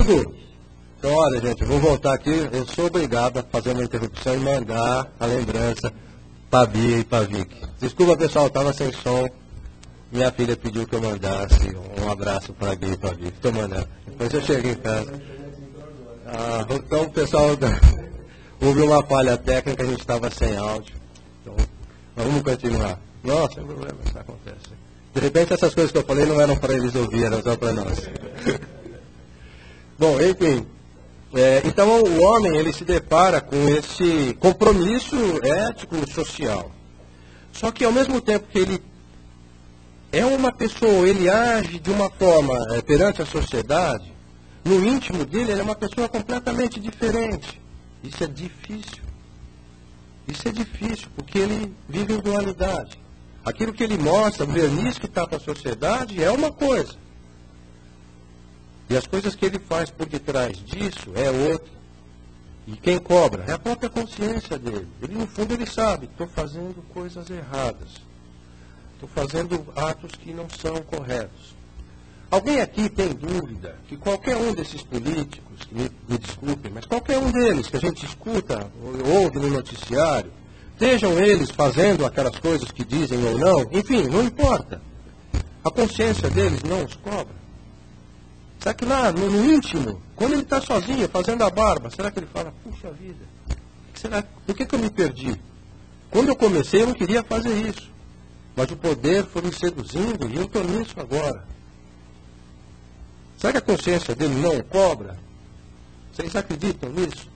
Então, olha, gente, eu vou voltar aqui. Eu sou obrigado a fazer uma interrupção e mandar a lembrança para Bia e para Vicky. Desculpa, pessoal, estava sem som. Minha filha pediu que eu mandasse um abraço para a Bia e para a Vicky. Estou mandando. Depois eu chego em casa. Então, pessoal, houve uma falha técnica, a gente estava sem áudio. Então, vamos continuar. Não, sem problema, isso acontece. De repente, essas coisas que eu falei não eram para eles ouvir, eram só para nós. Bom, enfim. Então, o homem, ele se depara com esse compromisso ético-social. Só que, ao mesmo tempo que ele é uma pessoa, ele age de uma forma perante a sociedade, no íntimo dele, ele é uma pessoa completamente diferente. Isso é difícil. Isso é difícil, porque ele vive em dualidade. Aquilo que ele mostra, o verniz que está para a sociedade, é uma coisa. E as coisas que ele faz por detrás disso é outra. E quem cobra? É a própria consciência dele. Ele, no fundo, ele sabe, estou fazendo coisas erradas. Estou fazendo atos que não são corretos. Alguém aqui tem dúvida que qualquer um desses políticos, me desculpem, mas qualquer um deles que a gente escuta ou ouve no noticiário, estejam eles fazendo aquelas coisas que dizem ou não, enfim, não importa. A consciência deles não os cobra. Será que lá no íntimo, quando ele está sozinho, fazendo a barba, será que ele fala, puxa vida, por que eu me perdi? Quando eu comecei, eu não queria fazer isso. Mas o poder foi me seduzindo e eu estou nisso agora. Será que a consciência dele não o cobra? Vocês acreditam nisso?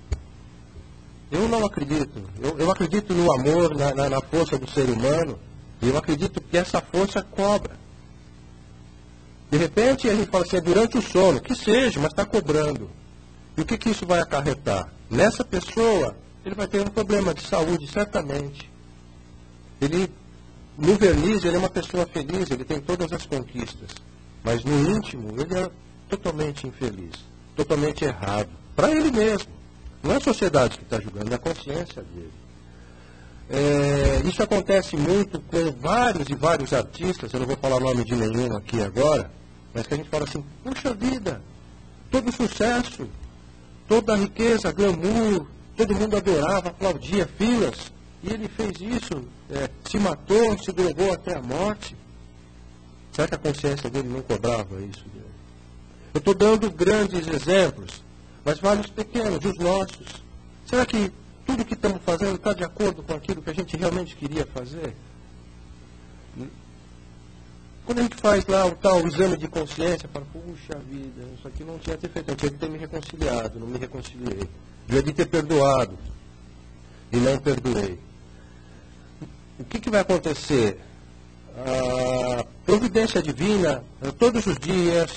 Eu não acredito. Eu acredito no amor, na força do ser humano. E eu acredito que essa força cobra. De repente a gente fala assim, é durante o sono, que seja, mas está cobrando. E o que isso vai acarretar? Nessa pessoa, ele vai ter um problema de saúde, certamente. Ele, no verniz, ele é uma pessoa feliz, ele tem todas as conquistas. Mas no íntimo, ele é totalmente infeliz, totalmente errado. Para ele mesmo. Não é a sociedade que está julgando, é a consciência dele. Isso acontece muito com vários e vários artistas, eu não vou falar o nome de nenhum aqui agora, mas que a gente fala assim, puxa vida, todo sucesso, toda a riqueza, glamour, todo mundo adorava, aplaudia, filas, e ele fez isso, se matou, se drogou até a morte. Será que a consciência dele não cobrava isso dele? Eu estou dando grandes exemplos, mas vários pequenos, os nossos. Será que tudo que estamos fazendo está de acordo com aquilo que a gente realmente queria fazer? Quando a gente faz lá o exame de consciência, fala, puxa vida, isso aqui não tinha que ter feito, eu tinha que ter me reconciliado, não me reconciliei. Devia ter perdoado e não perdoei. O que vai acontecer? A providência divina, todos os dias,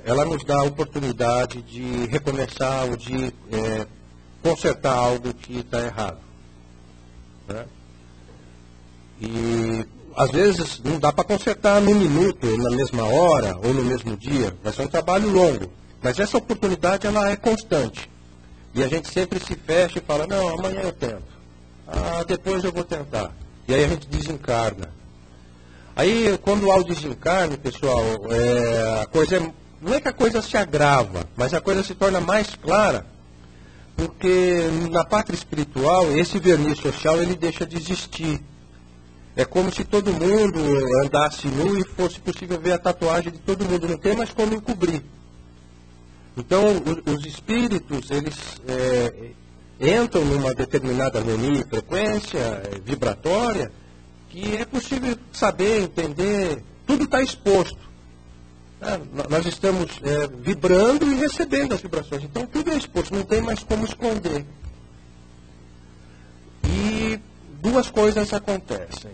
ela nos dá a oportunidade de recomeçar ou de consertar algo que está errado. Né? E às vezes não dá para consertar num minuto, na mesma hora ou no mesmo dia. Vai ser um trabalho longo. Mas essa oportunidade ela é constante. E a gente sempre se fecha e fala, não, amanhã eu tento. Depois eu vou tentar. E aí a gente desencarna. Aí, quando há o desencarne, pessoal, a coisa não é que a coisa se agrava, mas a coisa se torna mais clara, porque na pátria espiritual, esse verniz social, ele deixa de existir. É como se todo mundo andasse nu e fosse possível ver a tatuagem de todo mundo, não tem mais como encobrir. Então, os espíritos, eles entram numa determinada harmonia e frequência vibratória, que é possível saber, entender, tudo está exposto. Nós estamos vibrando e recebendo as vibrações, então tudo é exposto, não tem mais como esconder. E duas coisas acontecem.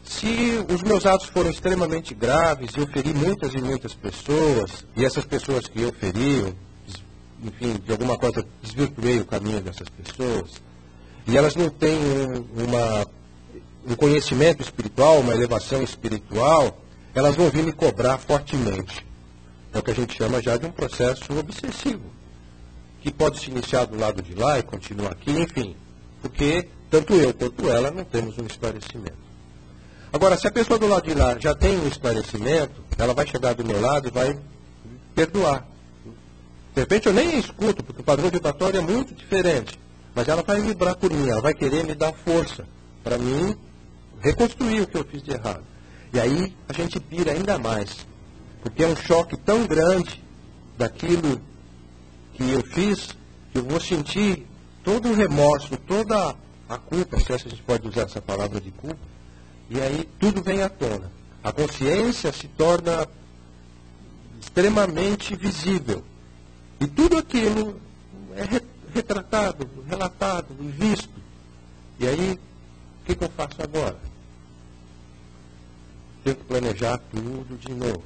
Se os meus atos foram extremamente graves, eu feri muitas e muitas pessoas, e essas pessoas que eu feri, enfim, de alguma coisa desvirtuei o caminho dessas pessoas, e elas não têm um conhecimento espiritual, uma elevação espiritual, elas vão vir me cobrar fortemente. É o que a gente chama já de um processo obsessivo, que pode se iniciar do lado de lá e continuar aqui, enfim, porque tanto eu quanto ela não temos um esclarecimento. Agora, se a pessoa do lado de lá já tem um esclarecimento, ela vai chegar do meu lado e vai perdoar. De repente eu nem escuto, porque o padrão vibratório é muito diferente. Mas ela vai vibrar por mim, ela vai querer me dar força para mim reconstruir o que eu fiz de errado. E aí a gente pira ainda mais. Porque é um choque tão grande daquilo que eu fiz, que eu vou sentir todo o remorso, toda a culpa, se a gente pode usar essa palavra de culpa, e aí tudo vem à tona. A consciência se torna extremamente visível. E tudo aquilo é retratado, relatado, visto. E aí, o que eu faço agora? Tenho que planejar tudo de novo.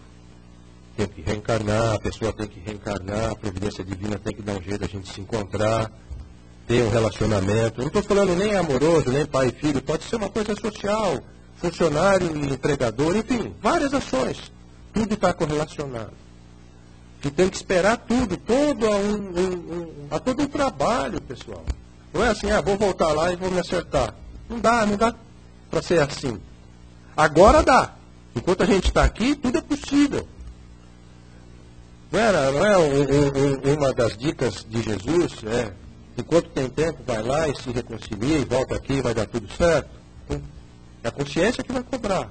Tenho que reencarnar, a pessoa tem que reencarnar, a providência divina tem que dar um jeito de a gente se encontrar, ter um relacionamento. Não estou falando nem amoroso, nem pai e filho, pode ser uma coisa social, funcionário e empregador, enfim, várias ações. Tudo está correlacionado. E tem que esperar tudo, todo um trabalho, pessoal. Não é assim, vou voltar lá e vou me acertar. Não dá para ser assim. Agora dá. Enquanto a gente está aqui, tudo é possível. Não é uma das dicas de Jesus? Enquanto tem tempo, vai lá e se reconcilia e volta aqui e vai dar tudo certo. É a consciência que vai cobrar.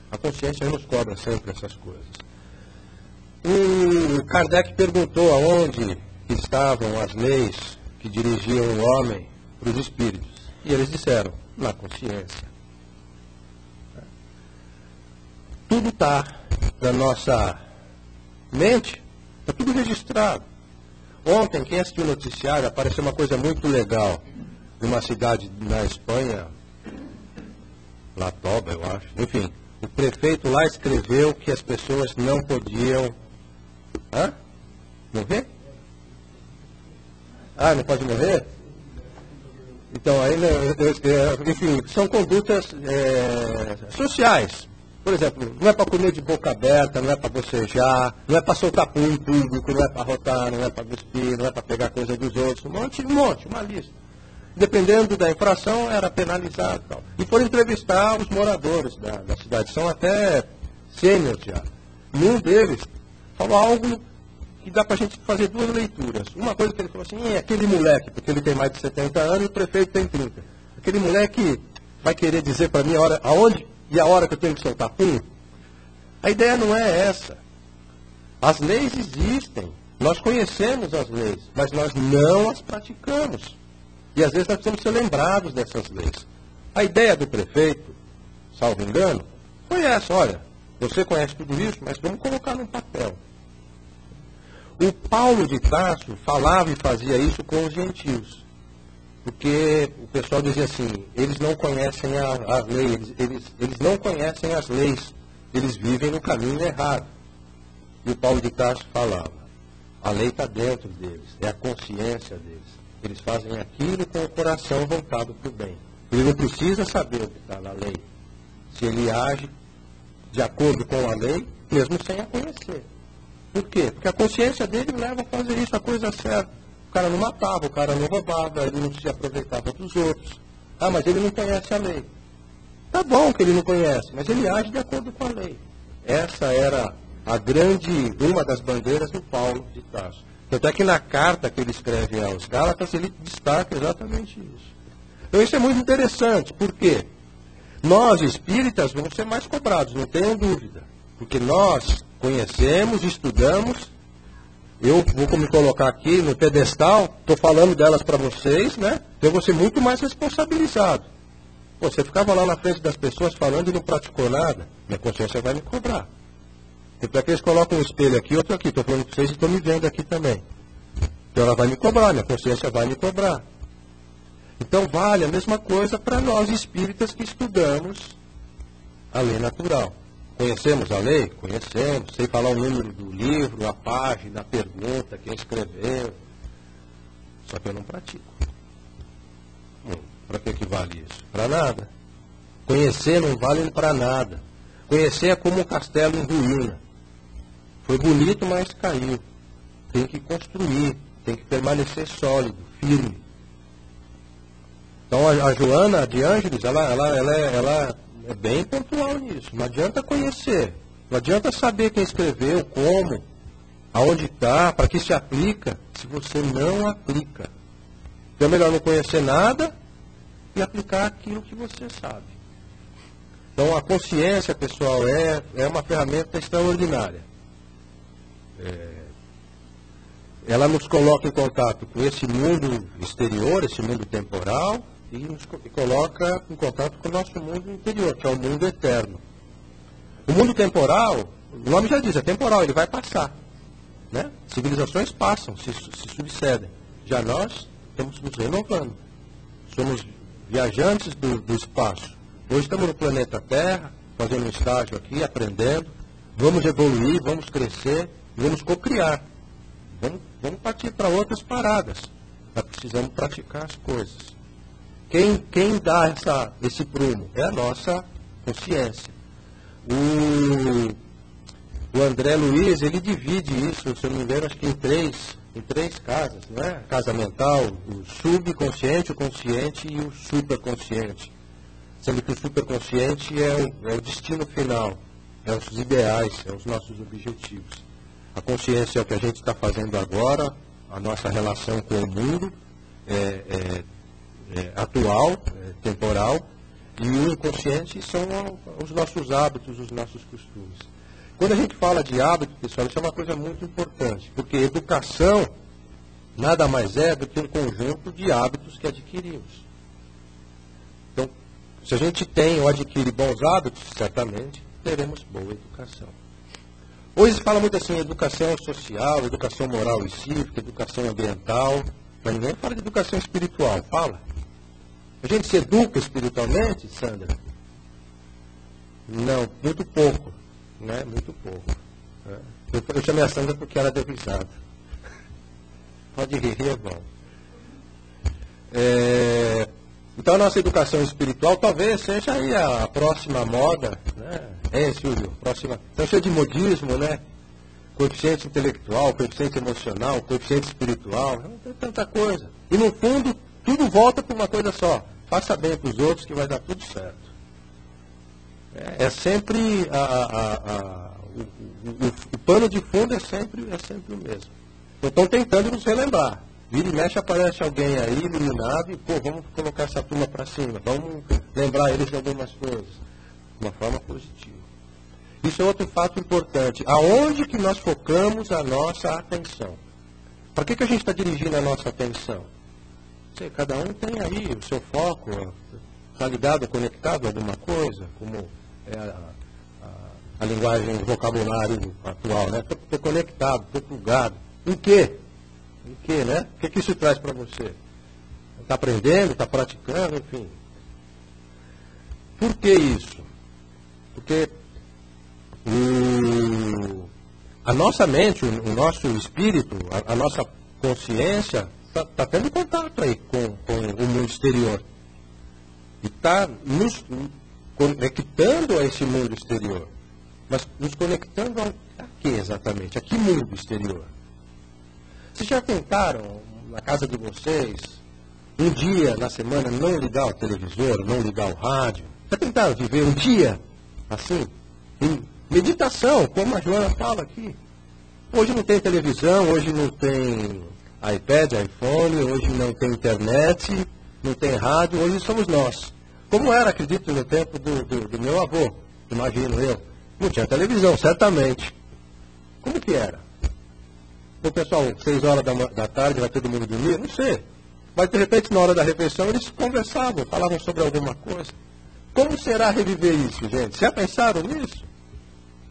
A consciência nos cobra sempre essas coisas. O Kardec perguntou aonde estavam as leis que dirigiam o homem para os espíritos. E eles disseram, na consciência. Tudo está na nossa mente, está tudo registrado. Ontem, quem assistiu o noticiário, apareceu uma coisa muito legal. Numa cidade na Espanha, Latoba, eu acho. Enfim, o prefeito lá escreveu que as pessoas não podiam... Morrer? Não pode morrer? Então, aí, enfim, são condutas sociais. Por exemplo, não é para comer de boca aberta, não é para bocejar, não é para soltar pum em público, não é para arrotar, não é para cuspir, não é para pegar coisa dos outros. Um monte, uma lista. Dependendo da infração, era penalizado. Tal. E foram entrevistar os moradores da cidade. São até sêniores já. E um deles falou algo que dá para a gente fazer duas leituras. Uma coisa que ele falou assim, aquele moleque, porque ele tem mais de 70 anos e o prefeito tem 30. Aquele moleque vai querer dizer para mim aonde e a hora que eu tenho que soltar pum? A ideia não é essa. As leis existem. Nós conhecemos as leis, mas nós não as praticamos. E às vezes nós precisamos ser lembrados dessas leis. A ideia do prefeito, salvo engano, foi essa, olha, você conhece tudo isso, mas vamos colocar num papel. O Paulo de Tarso falava e fazia isso com os gentios. Porque o pessoal dizia assim, eles não conhecem a lei, eles não conhecem as leis, eles vivem no caminho errado. E o Paulo de Tarso falava, a lei está dentro deles, é a consciência deles. Eles fazem aquilo com o coração voltado para o bem. Ele não precisa saber o que está na lei. Se ele age de acordo com a lei, mesmo sem a conhecer. Por quê? Porque a consciência dele leva a fazer isso, a coisa certa. O cara não matava, o cara não roubava, ele não se aproveitava dos outros. Mas ele não conhece a lei. Tá bom que ele não conhece, mas ele age de acordo com a lei. Essa era uma das bandeiras do Paulo de Tarso. Tanto é que na carta que ele escreve aos Gálatas, ele destaca exatamente isso. Então isso é muito interessante, porque nós espíritas vamos ser mais cobrados, não tenham dúvida. Porque nós conhecemos, estudamos. Eu vou me colocar aqui no pedestal, estou falando delas para vocês, né? Então eu vou ser muito mais responsabilizado. Você ficava lá na frente das pessoas falando e não praticou nada, minha consciência vai me cobrar. Então é que eles colocam um espelho aqui, outro aqui, estou falando com vocês e estou me vendo aqui também. Então ela vai me cobrar, minha consciência vai me cobrar. Então vale a mesma coisa para nós espíritas que estudamos a lei natural. Conhecemos a lei? Conhecemos. Sei falar o número do livro, a página, a pergunta, quem escreveu. Só que eu não pratico. Para que vale isso? Para nada. Conhecer não vale para nada. Conhecer é como um castelo em ruína. Foi bonito, mas caiu. Tem que construir, tem que permanecer sólido, firme. Então a Joana de Ângeles, ela é bem pontual nisso. Não adianta conhecer, não adianta saber quem escreveu, como. aonde está, para que se aplica, se você não aplica. Então é melhor não conhecer nada e aplicar aquilo que você sabe. Então a consciência, pessoal, é uma ferramenta extraordinária. Ela nos coloca em contato com esse mundo exterior, esse mundo temporal, e nos coloca em contato com o nosso mundo interior, que é o mundo eterno. O mundo temporal, o nome já diz, é temporal, ele vai passar. Né? Civilizações passam, se sucedem. Já nós estamos nos renovando. Somos viajantes do espaço. Hoje estamos no planeta Terra, fazendo um estágio aqui, aprendendo. Vamos evoluir, vamos crescer, vamos cocriar. Vamos partir para outras paradas. Mas precisamos praticar as coisas. Quem dá esse prumo? É a nossa consciência. O André Luiz, ele divide isso, se eu não me engano, acho que em três casas, não é? A casa mental, o subconsciente, o consciente e o superconsciente. Sendo que o superconsciente é o destino final, é os ideais, é os nossos objetivos. A consciência é o que a gente está fazendo agora, a nossa relação com o mundo atual, temporal, e o inconsciente são os nossos hábitos, os nossos costumes. Quando a gente fala de hábito, pessoal, isso é uma coisa muito importante, porque educação nada mais é do que um conjunto de hábitos que adquirimos. Então, se a gente tem ou adquire bons hábitos, certamente teremos boa educação. Hoje se fala muito assim, educação social, educação moral e cívica, educação ambiental, mas ninguém fala de educação espiritual, fala? A gente se educa espiritualmente, Sandra? Não, muito pouco. Né? Muito pouco. Né? Eu chamei a Sandra porque ela deu risada. Pode rir, é bom. Então a nossa educação espiritual talvez seja aí a próxima moda, né? Silvio? Então cheio de modismo, né? Coeficiente intelectual, coeficiente emocional, coeficiente espiritual, não tem tanta coisa. E no fundo, tudo volta para uma coisa só. Faça bem para os outros que vai dar tudo certo. É sempre o pano de fundo é sempre o mesmo. Então estão tentando nos relembrar. Vira e mexe, aparece alguém aí iluminado e, vamos colocar essa turma para cima, vamos lembrar eles de algumas coisas. De uma forma positiva. Isso é outro fato importante. Aonde que nós focamos a nossa atenção? Para que a gente está dirigindo a nossa atenção? Cada um tem aí o seu foco, está ligado, conectado a alguma coisa, como é a linguagem, o vocabulário atual, né? Estou conectado, estou plugado. Em quê? Em quê, né? O que isso traz para você? Está aprendendo, está praticando, enfim. Por que isso? Porque a nossa mente, o nosso espírito, a nossa consciência está tendo contato aí com o mundo exterior. E está nos conectando a esse mundo exterior. Mas nos conectando a quê exatamente? A que mundo exterior? Vocês já tentaram, na casa de vocês, um dia na semana não ligar o televisor, não ligar o rádio? Já tentaram viver um dia assim? Em meditação, como a Joana fala aqui. Hoje não tem televisão, hoje não tem iPad, iPhone, hoje não tem internet, não tem rádio, hoje somos nós. Como era, acredito, no tempo do meu avô, imagino eu. Não tinha televisão, certamente. Como que era? O pessoal, 6 horas da tarde, vai todo mundo dormir? Não sei. Mas, de repente, na hora da refeição, eles conversavam, falavam sobre alguma coisa. Como será reviver isso, gente? Já pensaram nisso?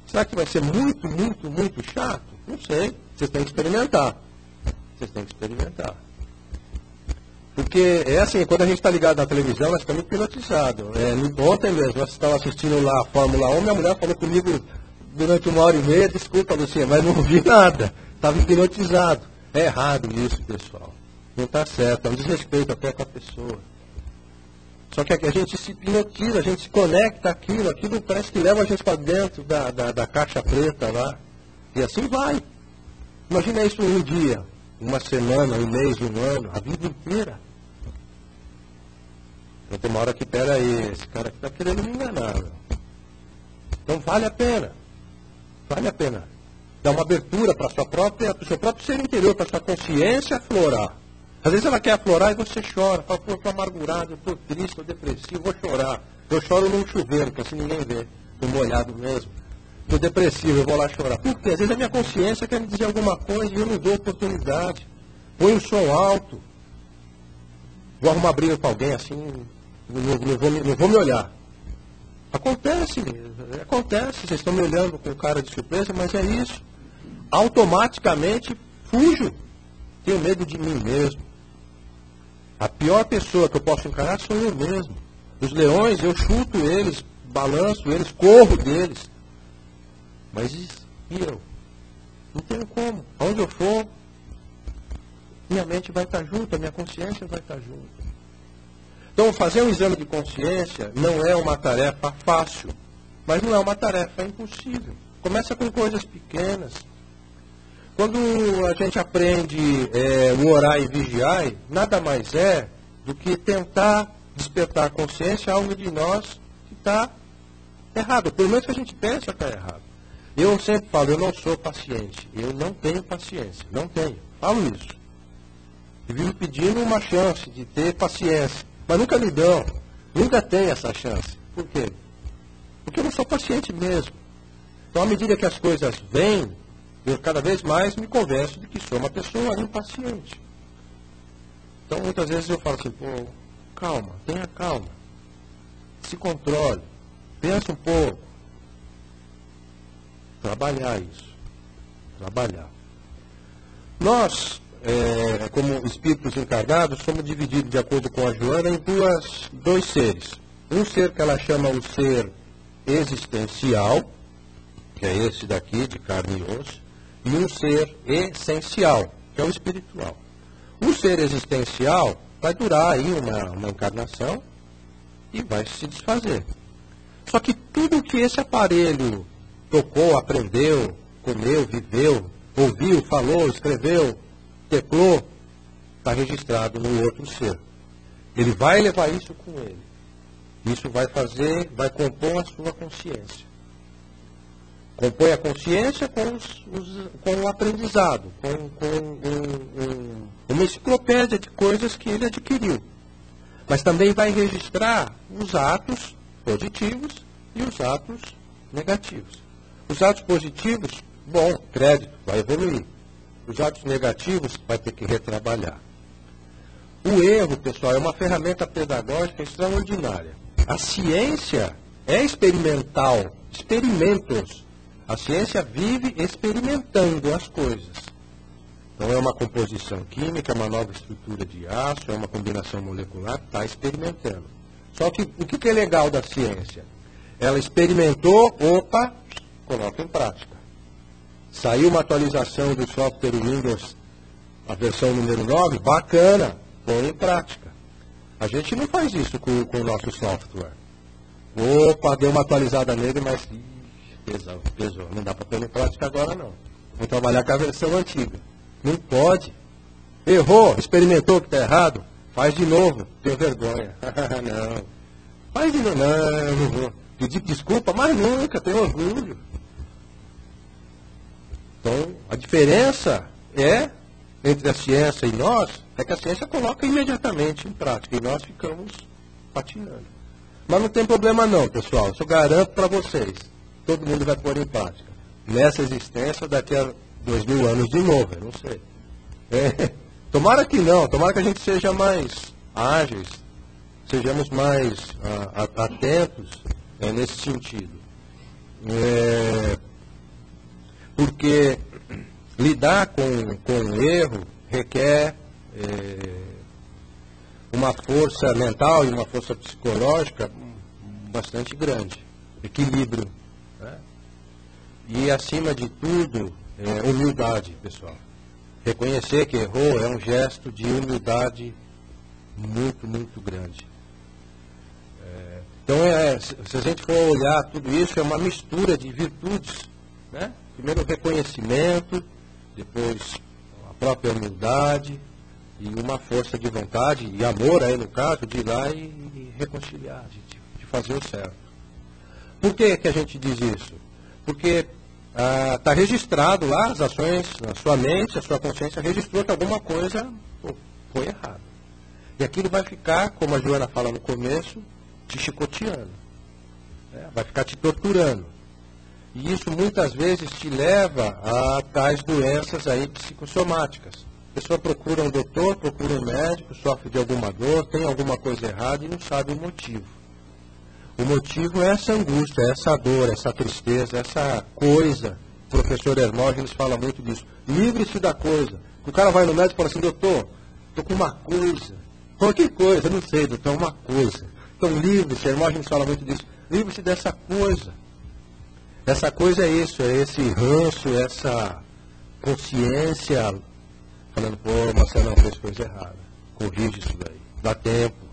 Será que vai ser muito, muito, muito chato? Não sei. Vocês têm que experimentar. Vocês têm que experimentar. Porque é assim, quando a gente está ligado na televisão, nós estamos hipnotizados. Ontem mesmo, nós estávamos assistindo lá a Fórmula 1, minha mulher falou comigo durante 1h30, desculpa, Lucinha, mas não vi nada. Estava hipnotizado. É errado isso, pessoal. Não está certo, é um desrespeito até com a pessoa. Só que a gente se hipnotiza, a gente se conecta aquilo parece que leva a gente para dentro da caixa preta lá. E assim vai. Imagina isso um dia, uma semana, um mês, um ano, a vida inteira. Então tem uma hora que, peraí, esse cara aqui está querendo me enganar. Meu. Então vale a pena. Vale a pena. Dá uma abertura para o seu próprio ser interior, para a sua consciência aflorar. Às vezes ela quer aflorar e você chora. Fala, pô, eu estou amargurado, eu estou triste, estou depressivo, vou chorar. Eu choro num chuveiro, que assim ninguém vê, estou molhado mesmo. Estou depressivo, eu vou lá chorar. Por quê? Às vezes a minha consciência quer me dizer alguma coisa e eu não dou oportunidade. Põe o som alto. Vou arrumar briga com alguém assim, não vou me olhar. Acontece, vocês estão me olhando com cara de surpresa, mas é isso. Automaticamente fujo. Tenho medo de mim mesmo. A pior pessoa que eu posso encarar sou eu mesmo. Os leões, eu chuto eles, balanço eles, corro deles. Mas e eu? Não tenho como. Aonde eu for, minha mente vai estar junto, a minha consciência vai estar junto. Então, fazer um exame de consciência não é uma tarefa fácil, mas não é uma tarefa impossível. Começa com coisas pequenas. Quando a gente aprende o orar e vigiar, nada mais é do que tentar despertar a consciência a algo de nós que está errado. Pelo menos que a gente pensa que está errado. Eu sempre falo, eu não sou paciente. Eu não tenho paciência. Não tenho. Falo isso. E vivo pedindo uma chance de ter paciência. Mas nunca me dão. Nunca tenho essa chance. Por quê? Porque eu não sou paciente mesmo. Então, à medida que as coisas vêm, eu cada vez mais me convenço de que sou uma pessoa impaciente. Então, muitas vezes eu falo assim, pô, calma, tenha calma. Se controle. Pensa um pouco. Trabalhar isso. Trabalhar. Nós, como espíritos encarnados, somos divididos, de acordo com a Joana, em dois seres. Um ser que ela chama o ser existencial, que é esse daqui, de carne e osso, e um ser essencial, que é o espiritual. O ser existencial vai durar aí uma encarnação e vai se desfazer. Só que tudo que esse aparelho tocou, aprendeu, comeu, viveu, ouviu, falou, escreveu, teclou, está registrado no outro ser. Ele vai levar isso com ele. Isso vai compor a sua consciência. Compõe a consciência com o aprendizado, com uma enciclopédia de coisas que ele adquiriu. Mas também vai registrar os atos positivos e os atos negativos. Os atos positivos, bom, crédito, vai evoluir. Os atos negativos, vai ter que retrabalhar. O erro, pessoal, é uma ferramenta pedagógica extraordinária. A ciência é experimental, experimentos. A ciência vive experimentando as coisas. Então é uma composição química, é uma nova estrutura de aço, é uma combinação molecular, está experimentando. Só que o que é legal da ciência? Ela experimentou, opa, coloca em prática. Saiu uma atualização do software Windows, a versão número 9, bacana, põe em prática. A gente não faz isso com o nosso software. Opa, deu uma atualizada nele, mas pesou. Não dá para pôr em prática agora não. Vamos trabalhar com a versão antiga. Não pode. Errou, experimentou que está errado, faz de novo, tenho vergonha. Não. Faz de novo, não vou. Pedir desculpa, mas nunca, tenho orgulho. Então, a diferença entre a ciência e nós, é que a ciência coloca imediatamente em prática e nós ficamos patinando. Mas não tem problema não, pessoal. Eu garanto para vocês. Todo mundo vai pôr em prática. Nessa existência, daqui a 2000 anos de novo, eu não sei. Tomara que não. Tomara que a gente seja mais ágeis, sejamos mais atentos nesse sentido. Porque lidar com o erro requer uma força mental e uma força psicológica bastante grande. Equilíbrio. Né? E, acima de tudo, humildade, pessoal. Reconhecer que errou é um gesto de humildade muito, muito grande. Então, se a gente for olhar tudo isso, é uma mistura de virtudes. Né? Primeiro o reconhecimento, depois a própria humildade e uma força de vontade e amor, aí no caso, de ir lá e reconciliar, de fazer o certo. Por que a gente diz isso? Porque está registrado lá as ações, na sua mente, a sua consciência registrou que alguma coisa foi errada. E aquilo vai ficar, como a Joana fala no começo, te chicoteando. Vai ficar te torturando. E isso muitas vezes te leva a tais doenças aí psicossomáticas. A pessoa procura um doutor, procura um médico, sofre de alguma dor, tem alguma coisa errada e não sabe o motivo. O motivo é essa angústia, essa dor, essa tristeza, essa coisa. O professor Hermógenes fala muito disso. Livre-se da coisa. O cara vai no médico e fala assim, doutor, estou com uma coisa. Qualquer coisa, eu não sei, doutor, uma coisa. Então livre-se, Hermógenes fala muito disso. Livre-se dessa coisa. Essa coisa é isso, é esse ranço, essa consciência, falando, pô, Marcelo fez coisa errada. Corrige isso daí. Dá tempo.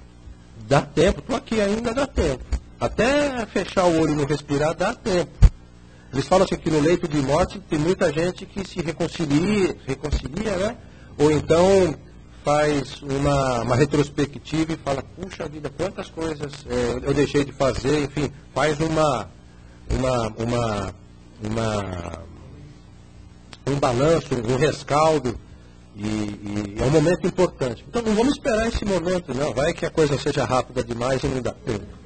Dá tempo, estou aqui ainda, dá tempo. Até fechar o olho e não respirar, dá tempo. Eles falam assim que no leito de morte tem muita gente que se reconcilia, né? Ou então faz uma retrospectiva e fala, puxa vida, quantas coisas eu deixei de fazer, enfim, faz um balanço, um rescaldo, e é um momento importante. Então não vamos esperar esse momento, não. Vai que a coisa seja rápida demais e não dá tempo.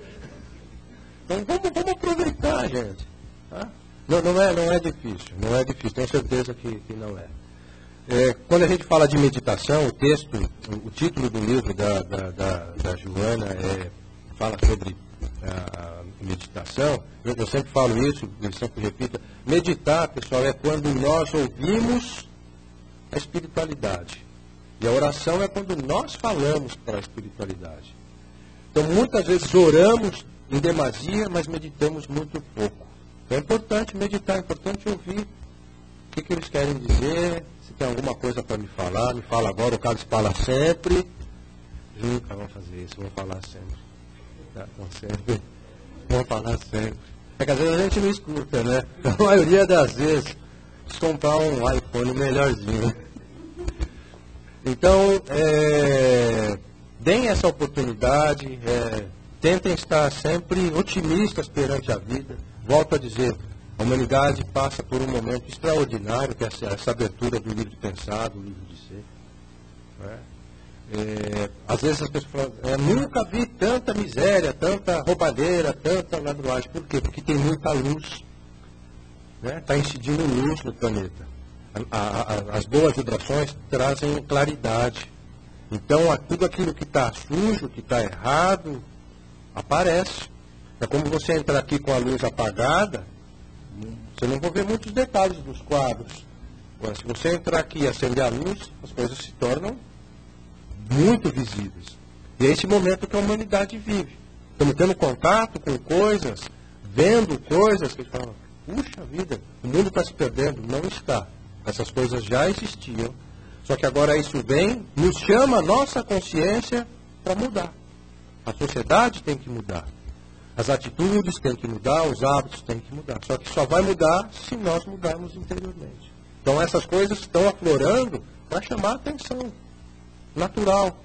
Então vamos aproveitar, gente. Tá? Não é difícil, não é difícil, tenho certeza que não é. Quando a gente fala de meditação, o título do livro da Joana fala sobre a meditação. Eu sempre falo isso, eu sempre repito. Meditar, pessoal, é quando nós ouvimos a espiritualidade. E a oração é quando nós falamos para a espiritualidade. Então, muitas vezes oramos em demasia, mas meditamos muito pouco. Então, é importante meditar, é importante ouvir o que eles querem dizer, se tem alguma coisa para me fala agora, o Carlos fala sempre. Nunca vão fazer isso, vão falar sempre. Tá? Vão falar sempre. É que às vezes a gente não escuta, né? A maioria das vezes, se comprar um iPhone melhorzinho. Então, deem essa oportunidade, tentem estar sempre otimistas perante a vida. Volto a dizer, a humanidade passa por um momento extraordinário, que é essa abertura do livro de pensar, do livro de ser. Às vezes as pessoas falam, nunca vi tanta miséria, tanta roubalheira, tanta ladruagem. Por quê? Porque tem muita luz. Está incidindo luz no planeta. As boas vibrações trazem claridade. Então, tudo aquilo que está sujo, que está errado, aparece. É como você entrar aqui com a luz apagada, você não vai ver muitos detalhes dos quadros. Agora, se você entrar aqui e acender a luz, as coisas se tornam muito visíveis. E é esse momento que a humanidade vive. Estamos tendo contato com coisas, vendo coisas que falam, puxa vida, o mundo está se perdendo. Não está. Essas coisas já existiam. Só que agora isso vem, nos chama a nossa consciência para mudar. A sociedade tem que mudar. As atitudes têm que mudar, os hábitos têm que mudar. Só que só vai mudar se nós mudarmos interiormente. Então essas coisas estão aflorando para chamar a atenção. Natural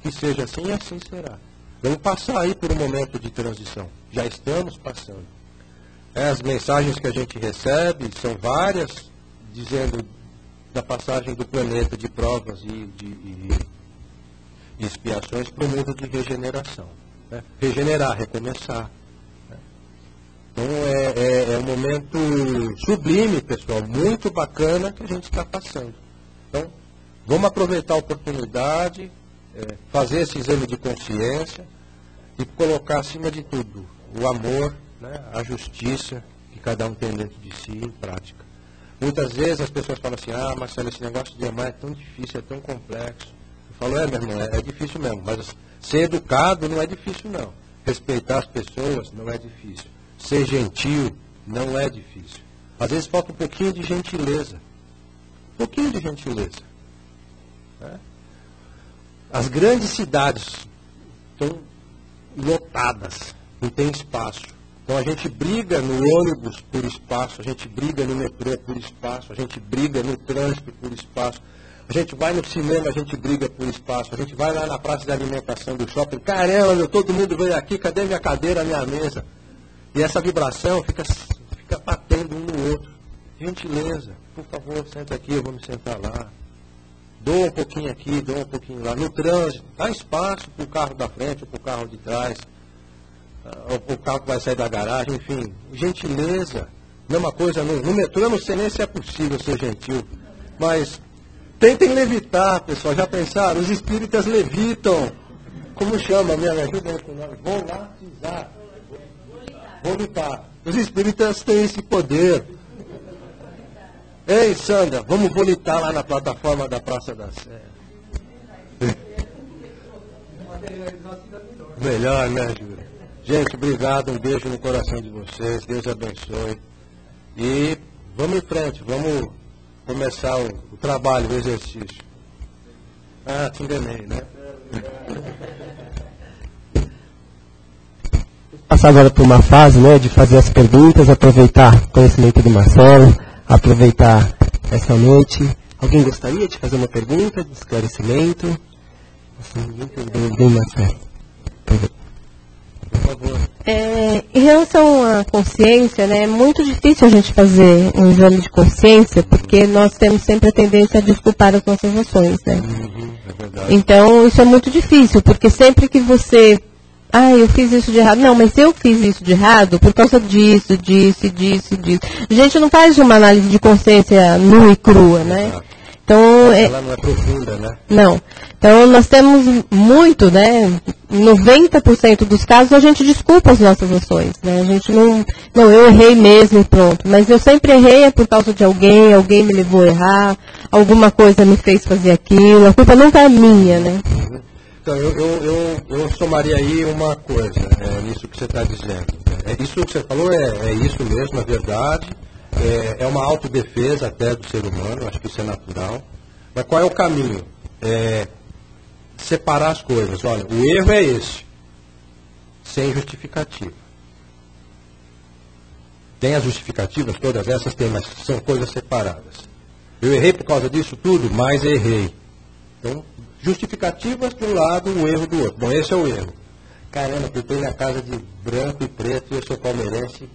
que seja assim e assim será. Vamos passar aí por um momento de transição. Já estamos passando. As mensagens que a gente recebe são várias, dizendo da passagem do planeta de provas e de expiações para o mundo de regeneração. Regenerar, recomeçar. Então é um momento sublime, pessoal, muito bacana que a gente está passando. Então, vamos aproveitar a oportunidade, fazer esse exame de consciência e colocar acima de tudo o amor, a justiça que cada um tem dentro de si em prática. Muitas vezes as pessoas falam assim, Marcelo, esse negócio de amar é tão difícil, é tão complexo. Eu falo, meu irmão, é difícil mesmo, mas ser educado não é difícil não. Respeitar as pessoas não é difícil. Ser gentil não é difícil. Às vezes falta um pouquinho de gentileza. Um pouquinho de gentileza. As grandes cidades estão lotadas, não tem espaço. Então a gente briga no ônibus por espaço, a gente briga no metrô por espaço, a gente briga no trânsito por espaço, a gente vai no cinema, a gente briga por espaço, a gente vai lá na praça de alimentação do shopping, caramba, todo mundo veio aqui, cadê minha cadeira, minha mesa? E essa vibração fica batendo um no outro. gentileza, por favor, senta aqui, eu vou me sentar lá. Doa um pouquinho aqui, doa um pouquinho lá. No trânsito, dá espaço para o carro da frente ou para o carro de trás, ou para o carro que vai sair da garagem, enfim. Gentileza. Mesma coisa, no metrô eu não sei nem se é possível ser gentil, mas tentem levitar, pessoal. Já pensaram? Os espíritas levitam. Como chama? Me ajuda aí com o nome. Volatizar. Volitar. Os espíritas têm esse poder. Ei, Sandra, vamos volitar lá na plataforma da Praça da Sé. Melhor, né, Júlia? Gente, obrigado, um beijo no coração de vocês, Deus abençoe. E vamos em frente, vamos começar o trabalho, o exercício. Ah, te enganei, né? Passar agora por uma fase, né, de fazer as perguntas, aproveitar o conhecimento do Marcelo, aproveitar essa noite. Alguém gostaria de fazer uma pergunta de esclarecimento? Assim, ninguém entendeu bem, Marcelo. Por favor. Em relação à consciência, né, é muito difícil a gente fazer um exame de consciência, porque nós temos sempre a tendência a desculpar as nossas ações, né? É verdade. Então, isso é muito difícil, porque sempre que você... eu fiz isso de errado. Não, mas eu fiz isso de errado por causa disso, disso, disso, disso. A gente não faz uma análise de consciência nua e crua, né? Então, ela não é profunda, né? Não. Então, nós temos muito, né? 90% dos casos a gente desculpa as nossas ações, né? A gente não, eu errei mesmo e pronto. Mas eu sempre errei por causa de alguém me levou a errar, alguma coisa me fez fazer aquilo, a culpa nunca é minha, né? Então, eu somaria aí uma coisa, nisso que você está dizendo. Isso que você falou é isso mesmo, é verdade. É uma autodefesa até do ser humano, acho que isso é natural. Mas qual é o caminho? Separar as coisas. Olha, o erro é esse, sem justificativa. Tem as justificativas, todas essas tem, mas são coisas separadas. Eu errei por causa disso tudo, mas errei. Então, justificativas de um lado, o erro do outro. Bom, esse é o erro. Caramba, eu estou na casa de branco e preto e eu sou palmeirense,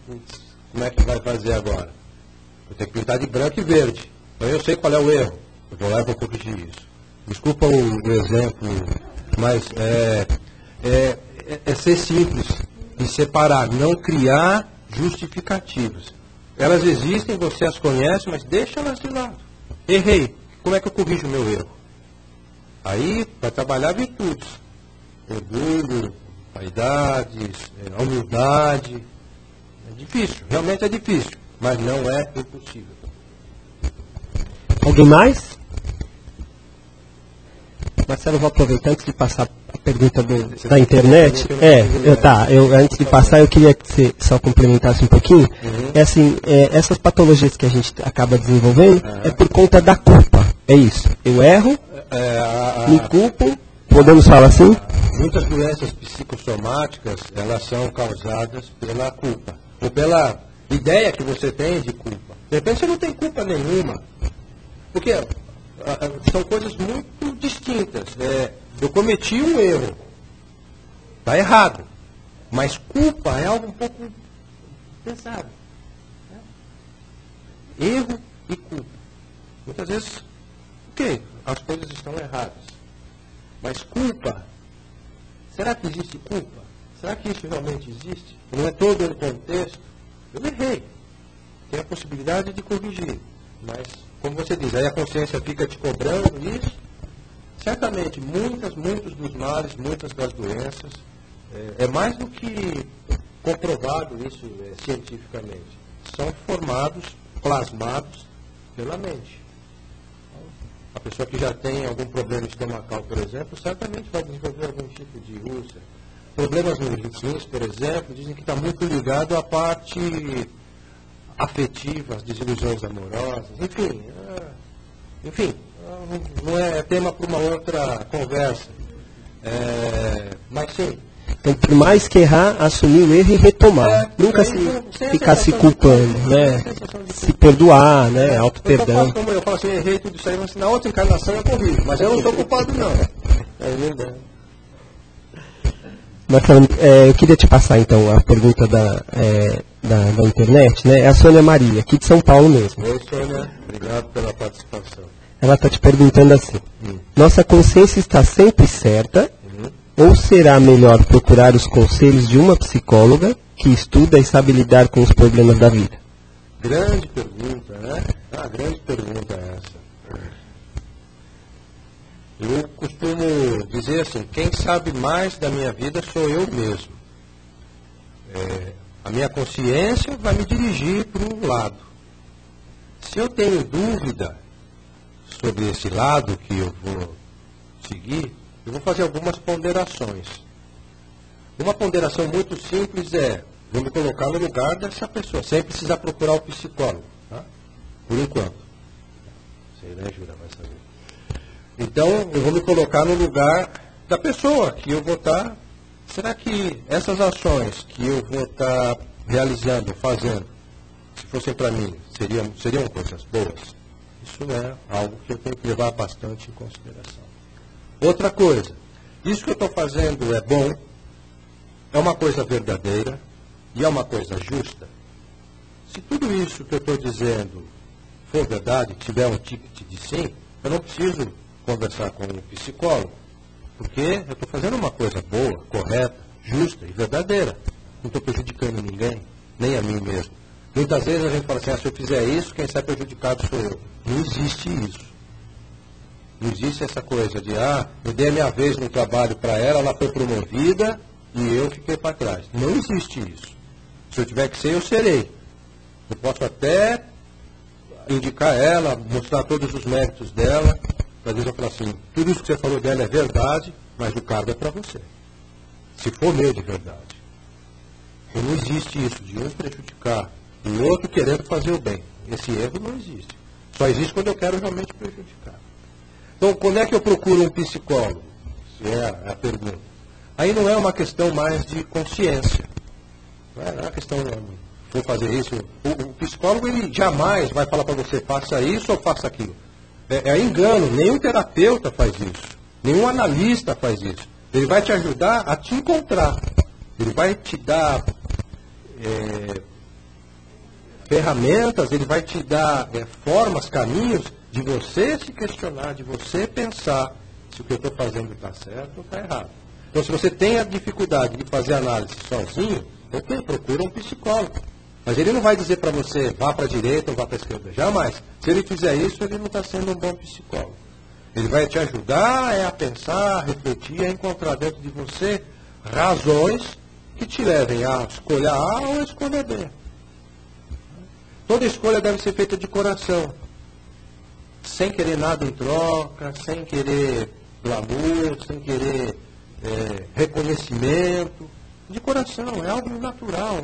como é que vai fazer agora? Eu tenho que pintar de branco e verde. Então eu sei qual é o erro. Eu vou lá e vou corrigir isso. Desculpa o exemplo, mas é ser simples e separar, não criar justificativas. Elas existem, você as conhece, mas deixa elas de lado. Errei. Como é que eu corrijo o meu erro? Aí, vai trabalhar virtudes. Orgulho, vaidades, a humildade. É difícil, realmente é difícil, mas não é impossível. Alguém mais? Marcelo, eu vou aproveitar antes de passar a pergunta da internet. Antes de passar, eu queria que você só complementasse um pouquinho. Essas patologias que a gente acaba desenvolvendo é por conta da culpa. É isso. Eu erro, me culpo, podemos falar assim? Muitas doenças psicossomáticas, elas são causadas pela culpa. Ou pela ideia que você tem de culpa. De repente você não tem culpa nenhuma. Porque são coisas muito distintas. Eu cometi um erro. Está errado. Mas culpa é algo um pouco pesado. Erro e culpa. Muitas vezes, ok, as coisas estão erradas. Mas culpa, será que existe culpa? Será que isso realmente existe? Não é todo o contexto? Eu errei. Tem a possibilidade de corrigir. Mas, como você diz, aí a consciência fica te cobrando isso. Certamente, muitos dos males, muitas das doenças, é mais do que comprovado isso cientificamente. São formados, plasmados pela mente. A pessoa que já tem algum problema estomacal, por exemplo, certamente vai desenvolver algum tipo de úlcera. Problemas nos rins, por exemplo, dizem que está muito ligado à parte afetiva, às desilusões amorosas, enfim, não é tema para uma outra conversa. Mas sim. Então, por mais que errar, assumir o erro e retomar. Nunca ficar se culpando, né? Se perdoar, né? Auto-perdão. Eu falo assim, errei tudo isso aí, mas na outra encarnação eu corrijo. Mas eu não sou culpado, não. É verdade. Marcelo, eu queria te passar, então, a pergunta da internet, né? É a Sônia Maria, aqui de São Paulo mesmo. Oi, Sônia. Obrigado pela participação. Ela está te perguntando assim: nossa consciência está sempre certa ou será melhor procurar os conselhos de uma psicóloga que estuda e sabe lidar com os problemas da vida? Grande pergunta, né? Ah, grande pergunta essa. Eu costumo dizer assim, quem sabe mais da minha vida sou eu mesmo. A minha consciência vai me dirigir para um lado. Se eu tenho dúvida sobre esse lado que eu vou seguir, eu vou fazer algumas ponderações. Uma ponderação muito simples é, vou me colocar no lugar dessa pessoa, sem precisar procurar o psicólogo, tá? Por enquanto. Sei, né, Jura? Vai saber. Então, eu vou me colocar no lugar da pessoa que eu vou estar... Será que essas ações que eu vou estar realizando, fazendo, se fossem para mim, seriam coisas boas? Isso é algo que eu tenho que levar bastante em consideração. Outra coisa, isso que eu estou fazendo é bom, é uma coisa verdadeira e é uma coisa justa? Se tudo isso que eu estou dizendo for verdade, tiver um ticket de sim, eu não preciso conversar com um psicólogo, porque eu estou fazendo uma coisa boa, correta, justa e verdadeira. Não estou prejudicando ninguém, nem a mim mesmo. Muitas vezes a gente fala assim, se eu fizer isso, quem sai prejudicado sou eu. Não existe isso. Não existe essa coisa de, eu dei a minha vez no trabalho para ela foi promovida e eu fiquei para trás. Não existe isso. Se eu tiver que ser, eu serei. Eu posso até indicar ela, mostrar todos os méritos dela. Às vezes eu falo assim, tudo isso que você falou dela é verdade, mas o cargo é para você. Se for meu de verdade. Então, não existe isso de um prejudicar o outro querendo fazer o bem. Esse erro não existe. Só existe quando eu quero realmente prejudicar. Então, quando é que eu procuro um psicólogo? Se é a pergunta. Aí não é uma questão mais de consciência. Não é uma questão de vou fazer isso. O psicólogo, ele jamais vai falar para você, faça isso ou faça aquilo. É engano, nenhum terapeuta faz isso. Nenhum analista faz isso. Ele vai te ajudar a te encontrar. Ele vai te dar ferramentas, ele vai te dar formas, caminhos de você se questionar, de você pensar se o que eu estou fazendo está certo ou está errado. Então, se você tem a dificuldade de fazer análise sozinho, procura um psicólogo. Mas ele não vai dizer para você, vá para a direita ou vá para a esquerda. Jamais. Se ele fizer isso, ele não está sendo um bom psicólogo. Ele vai te ajudar a pensar, a refletir, a encontrar dentro de você razões que te levem a escolher A ou a escolher B. Toda escolha deve ser feita de coração. Sem querer nada em troca, sem querer glamour, sem querer reconhecimento. De coração, é algo natural,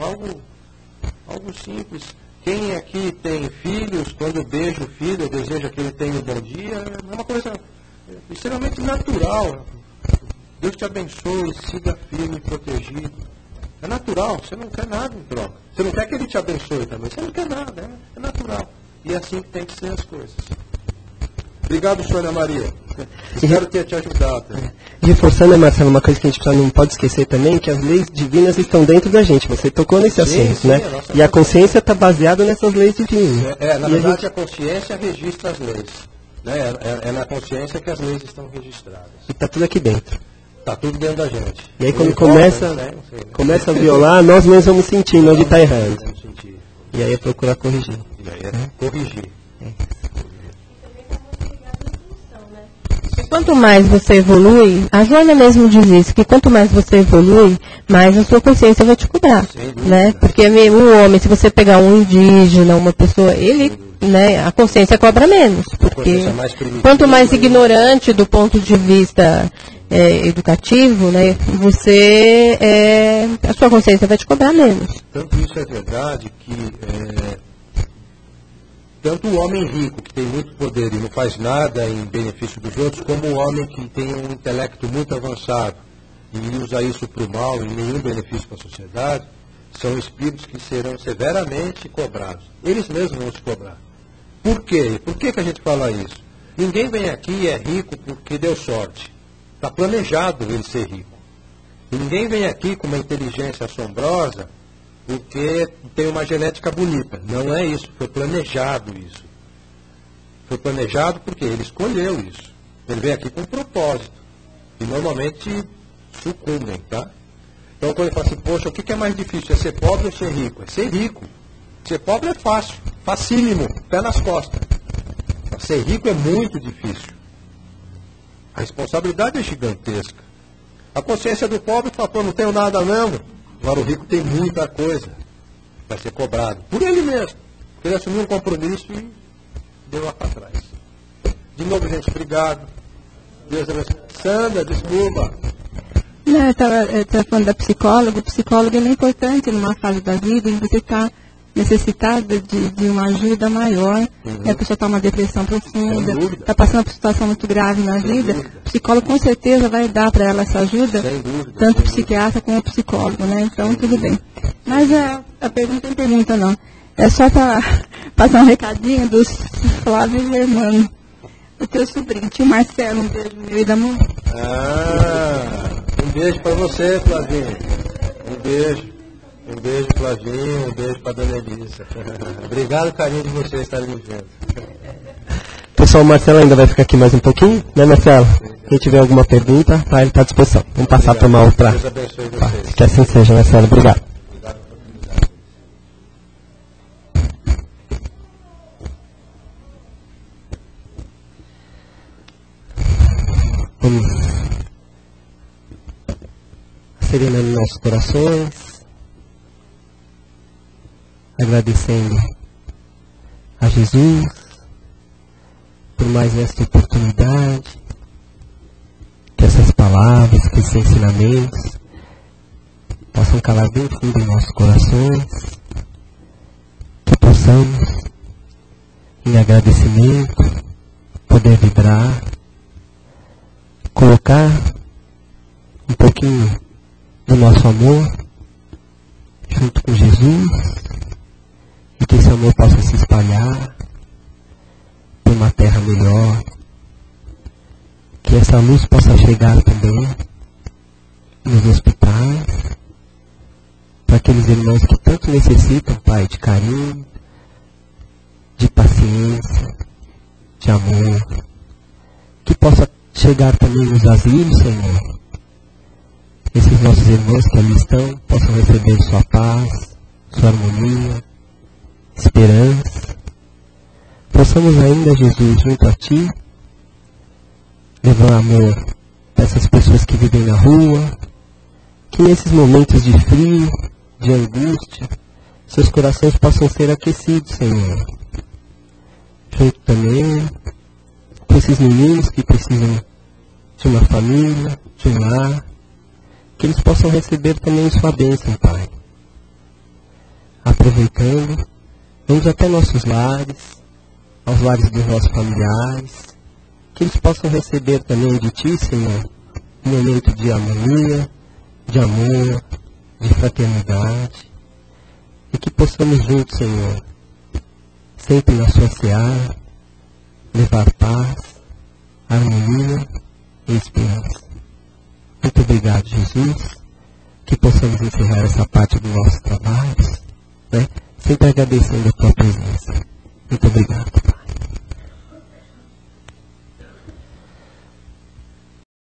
algo simples. Quem aqui tem filhos, quando beija o filho, deseja que ele tenha um bom dia, é uma coisa extremamente natural. Deus te abençoe, siga firme e protegido. É natural, você não quer nada em troca. Você não quer que ele te abençoe também, você não quer nada, é natural. E é assim que tem que ser as coisas. Obrigado, Sônia Maria. Espero ter te ajudado. Reforçando, Marcelo, uma coisa que a gente não pode esquecer também, que as leis divinas estão dentro da gente. Você tocou nesse assunto, né? E a consciência está baseada nessas leis divinas. Na verdade, a consciência registra as leis. Né? É na consciência que as leis estão registradas. E está tudo aqui dentro. Está tudo dentro da gente. E aí quando começa a violar, nós mesmos vamos sentindo onde está errando. E aí é procurar corrigir. E aí é corrigir. Quanto mais você evolui, a Joana mesmo diz isso, que quanto mais você evolui, mais a sua consciência vai te cuidar, né? Porque um homem, se você pegar um indígena, uma pessoa, ele, né, a consciência cobra menos, porque quanto mais ignorante do ponto de vista educativo, né, a sua consciência vai te cobrar menos. Tanto isso é verdade que tanto o homem rico, que tem muito poder e não faz nada em benefício dos outros, como o homem que tem um intelecto muito avançado e usa isso para o mal e nenhum benefício para a sociedade, são espíritos que serão severamente cobrados. Eles mesmos vão se cobrar. Por quê? Por que a gente fala isso? Ninguém vem aqui e é rico porque deu sorte. Está planejado ele ser rico. E ninguém vem aqui com uma inteligência assombrosa porque tem uma genética bonita. Não é isso, foi planejado isso. Foi planejado porque ele escolheu isso. Ele veio aqui com um propósito. E normalmente sucumbem, tá? Então quando ele fala assim, poxa, o que é mais difícil? É ser pobre ou ser rico? É ser rico. Ser pobre é fácil, facílimo, pé nas costas. Ser rico é muito difícil. A responsabilidade é gigantesca. A consciência do pobre fala, pô, não tenho nada mesmo. Agora o rico tem muita coisa. Vai ser cobrado. Por ele mesmo. Porque ele assumiu um compromisso e deu lá para trás. De novo, gente, obrigado. Deus abençoe. Sandra, desculpa. Não, eu estava falando da psicóloga. O psicólogo ele é importante numa fase da vida em que você está necessitada de uma ajuda maior. A pessoa está numa depressão profunda, está passando por uma situação muito grave na vida. O psicólogo com certeza vai dar para ela essa ajuda, tanto o psiquiatra como o psicólogo, né? Então, tudo bem. Mas a pergunta não pergunta, não. É só para passar um recadinho do Flávio e Germano. O teu sobrinho, tio Marcelo, um beijo meu e da mãe. Um beijo para você, Flavinho. Um beijo. Um beijo, Flavinho. Um beijo para Dona Elisa. Obrigado, carinho de vocês estarem me vendo. Pessoal, o Marcelo ainda vai ficar aqui mais um pouquinho, né, Marcelo? Quem tiver alguma pergunta, ele está à disposição. Vamos passar para uma outra. Deus abençoe vocês. Que assim seja, Marcelo. Obrigado. Vamos serenando nossos corações, agradecendo a Jesus por mais esta oportunidade, que essas palavras, que esses ensinamentos possam calar bem fundo em nossos corações, que possamos, em agradecimento, poder vibrar, colocar um pouquinho do nosso amor junto com Jesus e que esse amor possa se espalhar por uma terra melhor, que essa luz possa chegar também nos hospitais, para aqueles irmãos que tanto necessitam, Pai, de carinho, de paciência, de amor, que possa chegar também nos asilos, Senhor. Esses nossos irmãos que ali estão possam receber sua paz, sua harmonia, esperança. Possamos ainda, Jesus, junto a Ti, levar amor para essas pessoas que vivem na rua, que nesses momentos de frio, de angústia, seus corações possam ser aquecidos, Senhor. Junto também com esses meninos que precisam de uma família, de um lar, que eles possam receber também sua bênção, Pai. Aproveitando, vamos até nossos lares, aos lares dos nossos familiares, que eles possam receber também de Ti, Senhor, um momento de harmonia, de amor, de fraternidade, e que possamos juntos, Senhor, sempre na Sua seara, levar paz, harmonia e esperança. Muito obrigado, Jesus, que possamos encerrar essa parte do nosso trabalho, né, sempre agradecendo a Tua presença. Muito obrigado.